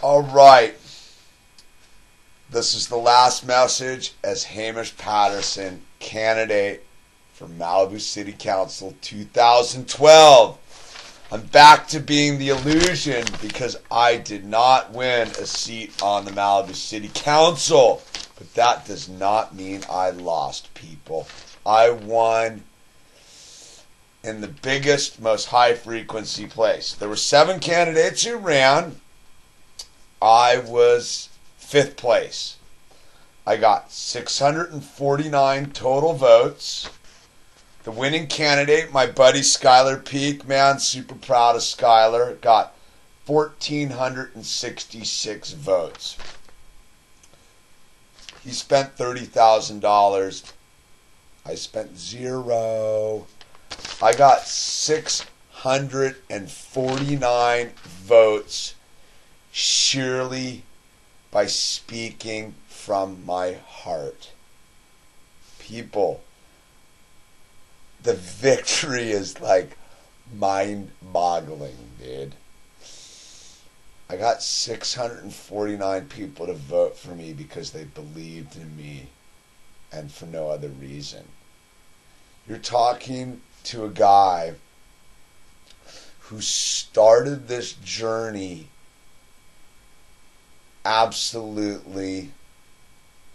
All right. This is the last message as Hamish Patterson, candidate for Malibu City Council 2012. I'm back to being the illusion because I did not win a seat on the Malibu City Council. But that does not mean I lost, people. I won in the biggest, most high-frequency place. There were 7 candidates who ran. I was 5th place. I got 649 total votes. The winning candidate, my buddy Skylar Peak, man, super proud of Skylar, got 1,466 votes. He spent $30,000. I spent 0. I got 649 votes surely by speaking from my heart. People, the victory is like mind-boggling, dude. I got 649 people to vote for me because they believed in me and for no other reason. You're talking to a guy who started this journey absolutely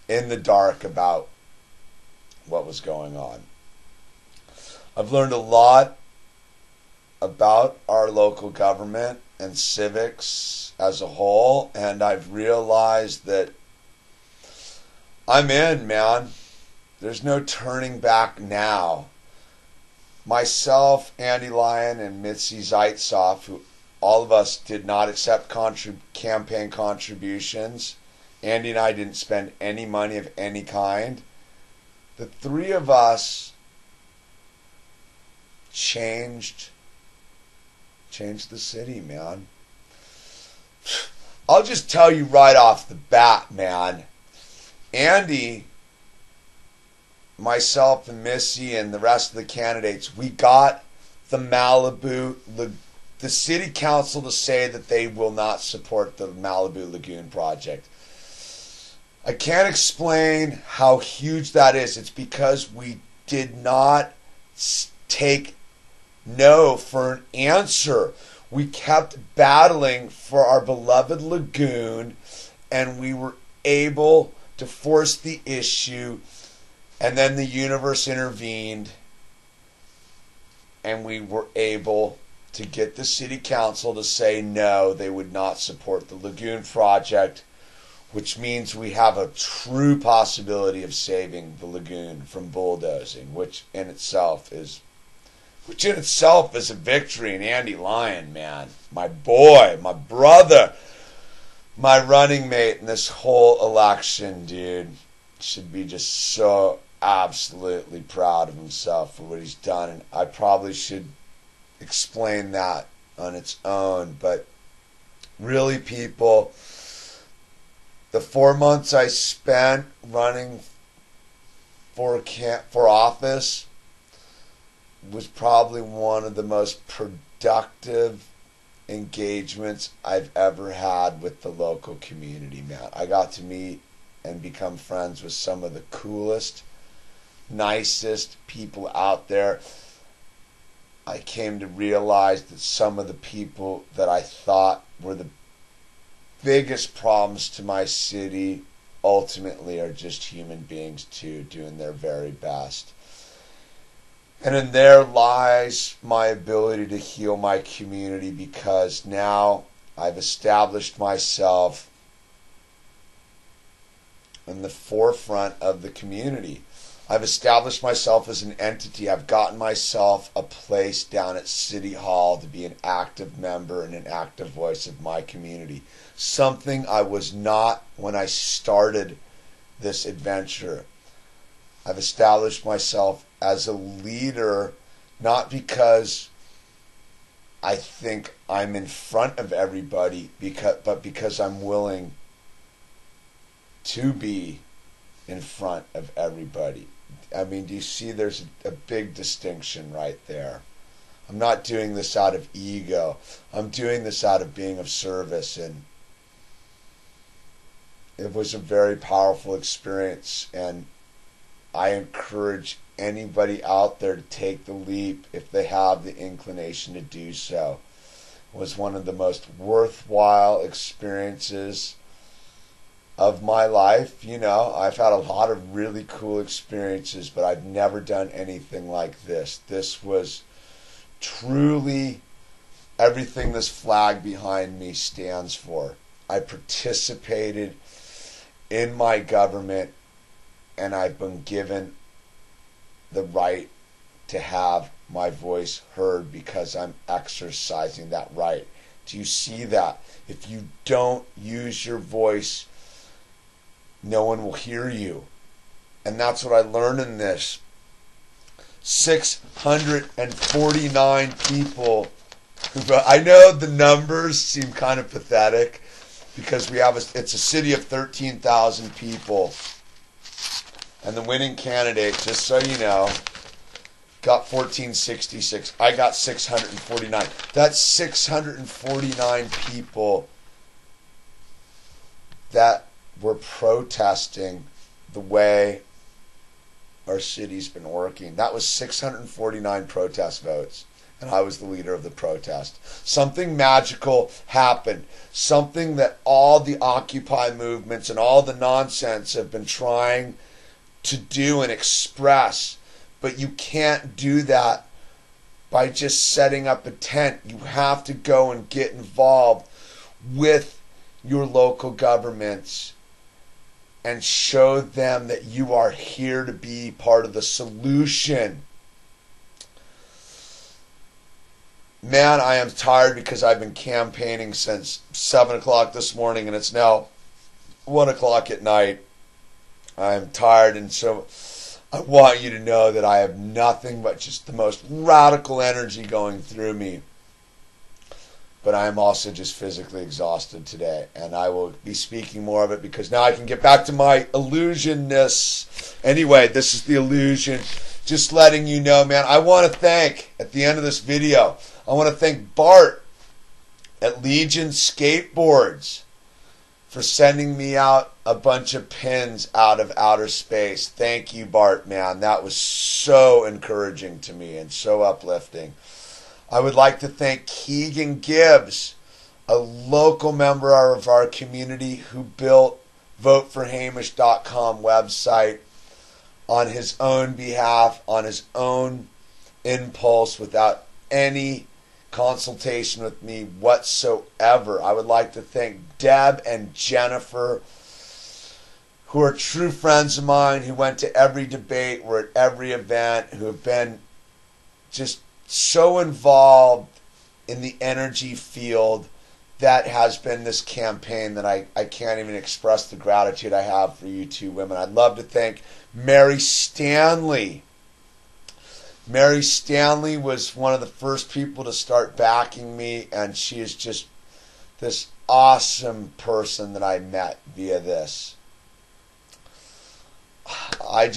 in the dark about what was going on. I've learned a lot about our local government and civics as a whole, and I've realized that I'm in, man. There's no turning back now. Myself, Andy Lyon, and Mitzi Zaitzoff, who all of us did not accept campaign contributions. Andy and I didn't spend any money of any kind. The 3 of us changed the city, man. I'll just tell you right off the bat, man. Andy, myself, and Missy, and the rest of the candidates, we got the the city council to say that they will not support the Malibu Lagoon project. I can't explain how huge that is. It's because we did not take no for an answer. We kept battling for our beloved lagoon, and we were able to force the issue, and then the universe intervened, and we were able to get the city council to say no, they would not support the lagoon project, which means we have a true possibility of saving the lagoon from bulldozing, which in itself is a victory. And Andy Lyon, man, my boy, my brother, my running mate in this whole election, dude, should be just so absolutely proud of himself for what he's done. And I probably should explain that on its own, but really, people, the 4 months I spent running for office was probably one of the most productive engagements I've ever had with the local community, man. I got to meet and become friends with some of the coolest, nicest people out there. I came to realize that some of the people that I thought were the biggest problems to my city ultimately are just human beings too, doing their very best. And in there lies my ability to heal my community, because now I've established myself in the forefront of the community. I've established myself as an entity. I've gotten myself a place down at City Hall to be an active member and an active voice of my community. Something I was not when I started this adventure. I've established myself as a leader, not because I think I'm in front of everybody, but because I'm willing to be in front of everybody. I mean, do you see there's a big distinction right there? I'm not doing this out of ego. I'm doing this out of being of service, and it was a very powerful experience, and I encourage anybody out there to take the leap if they have the inclination to do so. It was one of the most worthwhile experiences of my life. You know, I've had a lot of really cool experiences, but I've never done anything like this. This was truly everything this flag behind me stands for. I participated in my government, and I've been given the right to have my voice heard because I'm exercising that right. Do you see that? If you don't use your voice, no one will hear you. And that's what I learned in this. 649 people who vote. I know the numbers seem kind of pathetic because it's a city of 13,000 people. And the winning candidate, just so you know, got 1466. I got 649. That's 649 people that were protesting the way our city's been working. That was 649 protest votes, and I was the leader of the protest. Something magical happened. Something that all the Occupy movements and all the nonsense have been trying to do and express. But you can't do that by just setting up a tent. You have to go and get involved with your local governments and show them that you are here to be part of the solution. Man, I am tired because I've been campaigning since 7 o'clock this morning and it's now 1 o'clock at night. I am tired, and so I want you to know that I have nothing but just the most radical energy going through me. But I am also just physically exhausted today, and I will be speaking more of it because now I can get back to my illusionness. Anyway, this is the illusion. Just letting you know, man, I want to thank, at the end of this video, I want to thank Bart at Legion Skateboards for sending me out a bunch of pins out of outer space. Thank you, Bart, man. That was so encouraging to me and so uplifting. I would like to thank Keegan Gibbs, a local member of our community who built voteforhamish.com website on his own behalf, on his own impulse, without any consultation with me whatsoever. I would like to thank Deb and Jennifer, who are true friends of mine, who went to every debate, were at every event, who have been just so involved in the energy field that has been this campaign that I can't even express the gratitude I have for you two women. I'd love to thank Mary Stanley. Mary Stanley was one of the first people to start backing me, and she is just this awesome person that I met via this. I'm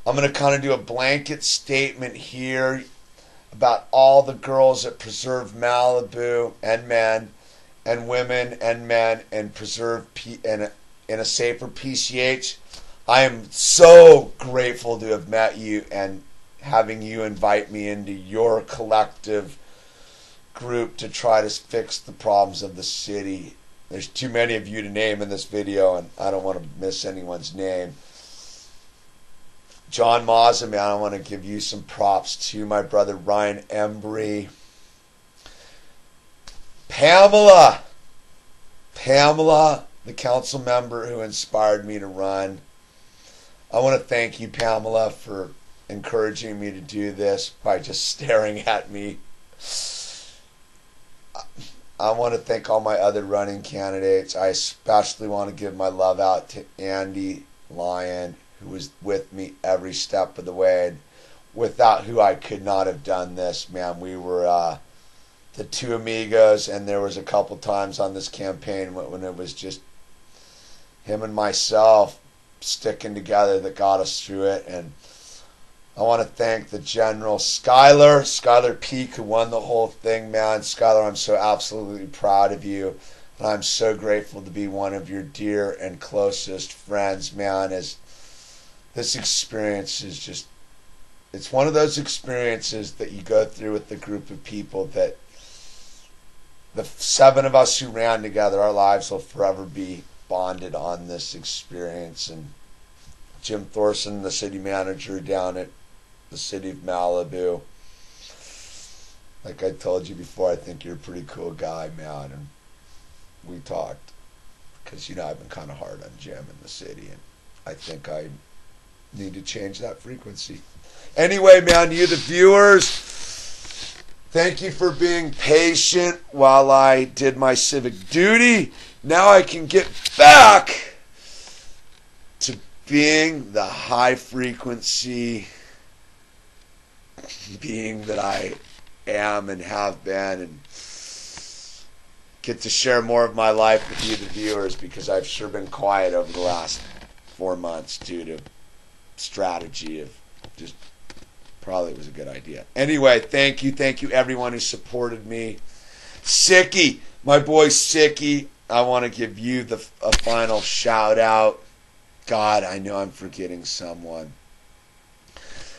going to kind of do a blanket statement here about all the girls at Preserve Malibu, and men and women and men, and Preserve in a safer PCH. I am so grateful to have met you and having you invite me into your collective group to try to fix the problems of the city. There's too many of you to name in this video, and I don't want to miss anyone's name. John Mazza, man, I want to give you some props to my brother Ryan Embry. Pamela, the council member who inspired me to run. I want to thank you, Pamela, for encouraging me to do this by just staring at me. I want to thank all my other running candidates. I especially want to give my love out to Andy Lyon, who was with me every step of the way, and without who I could not have done this, man. We were the two amigos, and there was a couple times on this campaign when it was just him and myself sticking together that got us through it. And I want to thank the General Skylar Peak, who won the whole thing, man. Skylar, I'm so absolutely proud of you. But I'm so grateful to be one of your dear and closest friends, man. As this experience is just, it's one of those experiences that you go through with the group of people that the 7 of us who ran together, our lives will forever be bonded on this experience. And Jim Thorson, the city manager down at the city of Malibu, like I told you before, I think you're a pretty cool guy, man. And we talked because, you know, I've been kind of hard on Jim in the city, and I think I need to change that frequency. Anyway, man, you the viewers, thank you for being patient while I did my civic duty. Now I can get back to being the high frequency being that I am and have been, and get to share more of my life with you, the viewers, because I've sure been quiet over the last 4 months due to strategy of just probably was a good idea. Anyway, thank you everyone who supported me. Sicky, my boy Sicky, I want to give you a final shout out. God, I know I'm forgetting someone.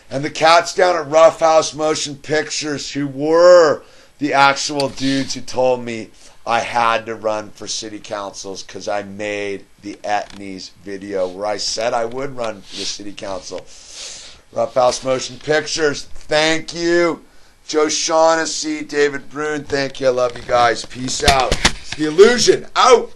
And the cats down at Rough House Motion Pictures, who were the actual dudes who told me I had to run for city councils because I made the Etnies video where I said I would run for the city council. Rough House Motion Pictures, thank you. Joe Shaughnessy, David Brune, thank you. I love you guys. Peace out. It's the Illusion. Out.